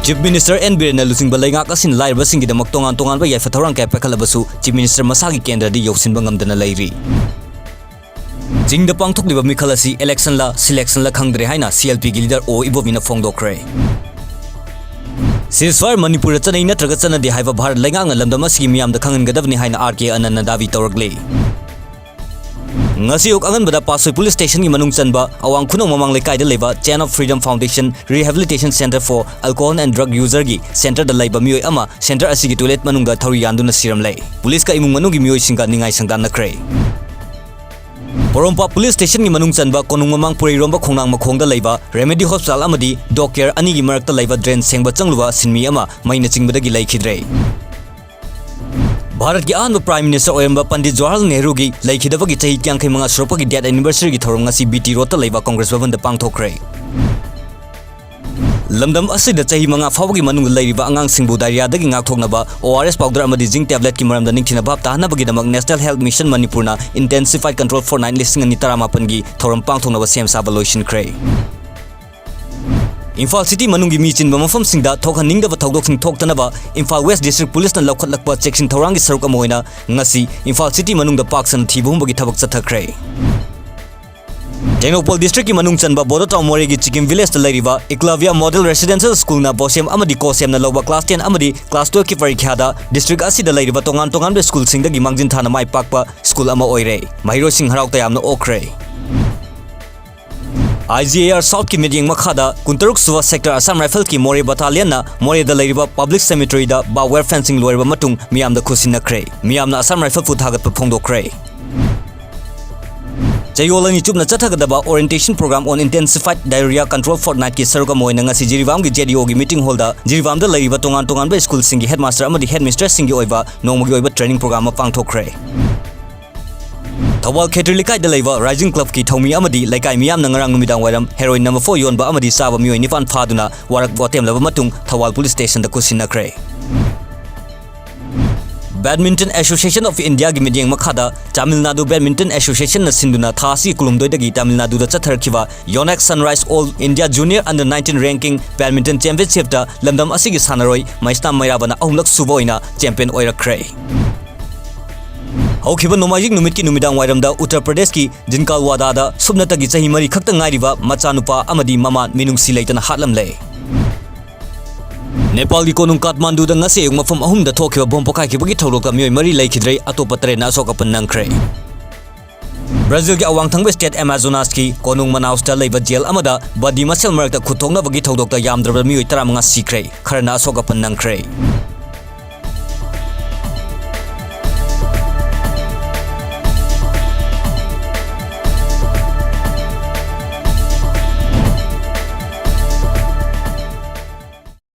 Chief Minister N. Birna Lusing Balangak asin lair basing di damak tongan ba yaifa thorang kay pekalabasu Chief Minister masagi kendra di yoksin bangamdana lairi. Jing da pangthok liba mikhalasi election la selection la khangdre haina CLP gi leader O Ibovina Fongdokre. Ceasefire Manipur chanai natraga chana di haiba Bharat laingang lamdam asigi miyam da khangangadabni haina RK Ananda davi tawragle. Ngasi ok angan bada Pasoi Police Station gi manung chanba awang khunong mamang lekai da leba Chain of Freedom Foundation Rehabilitation Center for Alcohol and Drug User gi center da laiba mioi ama center asigi toilet manung da thori yanduna siram lei. Police ka imung manung gi mioi singa ningai sangdan nakre. Porompa Police Station gi manung chanba konung mamang puri romba khongnang makhong da laiba Remedy Hospital amadi Docare ani gi marak da laiba drain sengba changluwa sinmi ama maina chingbada gi laikhidre. Bharat ki ahanba Prime Minister Oyamba Pandit Jawaharlal Nehru gi laikhidabagi chahi kyangkhai manga suropa gi death anniversary gi thorom ngasi BT Road ta laiba Congress Bhavan da pangthokre. Lamdam asida chahi manga fawagi manung lairiba angang singbu diarrhea dagi ngakthoknaba ORS powder amadi zinc tablet ki maramda ningthina bhab tahanabagi damak National Health Mission Manipurna Intensified Control for 9 listing ani taramapan gi thorom pangthoknaba sem saba loisin kre. Imphal City manungi mi chinba mafam singda thokhaningdaba thaudok sing thoktanaba Imphal West District Police na laukhatlakpa checking thorangi saruk amoina ngasi Imphal City manungda paksan thibumbagi thabak chathakre. Tenopol District ki manung chanba Bodo Town More gi Chikim Village ta lairiba Eklavya Model Residential School na Bosem amadi Kosem na loba class 10 amadi class 12 ki parikha da district asida lairiba tongan be school singda gi mangjin thana mai pakpa school ama oire Mahiro Singh Harau tayamna okre. IGAR South ki meeting makhada Kuntaruk Suva Sector Assam Rifle ki More Battalion na More da lairiba Public Cemetery da ba wire fencing loiriba matung miyam da khusina kre miyam na Assam Rifle fu thagat pa phongdokre. Jayolani chupna chathagadaba orientation program on intensified diarrhea control fortnight ki saruga moina ngasi Jirivam gi JDO gi meeting hall da Jirivam da lairiba tongan be school singi headmaster amadi headmistress singi oiba nongmogi oiba training program ma pangthokre. Thawal Khetrilikai da laiba Rising Club ki thomi amadi laikai miyam na ngarang numidang wairam heroin number 4 yonba amadi saba mioi nifan phaduna warak botem laba matung Thawal Police Station da kusinakre. Badminton Association of India gi meeting makhada Tamil Nadu Badminton Association na sinduna thasi kulumdoi dagi Tamil Nadu da chatharkiba Yonex Sunrise All India Junior Under 19 Ranking Badminton Championship da lamdam asigi sanaroi Maistam Mairabana ahumlak suboina champion oirakre. Haukiba Nomajik numit ki numidang wairamda Uttar Pradesh ki Jinkalwada da subnatagi chahi mari khakta ngairiba machanupa amadi mama minungsi leitana hatlamle. Nepal gi konung Kathmandu da ngase yung mafam ahum da thokiba bom pokai ki bagi thawlok mioi mari laikhidrei atopa tare na asokapan nangkre. Brazil gi awang thangbe state Amazonas ki konung Manaus da leiba jail amada badi masel marakta khuthongna bagi thawdok da yamdraba mioi 15 sikre kharna asokapan nangkre.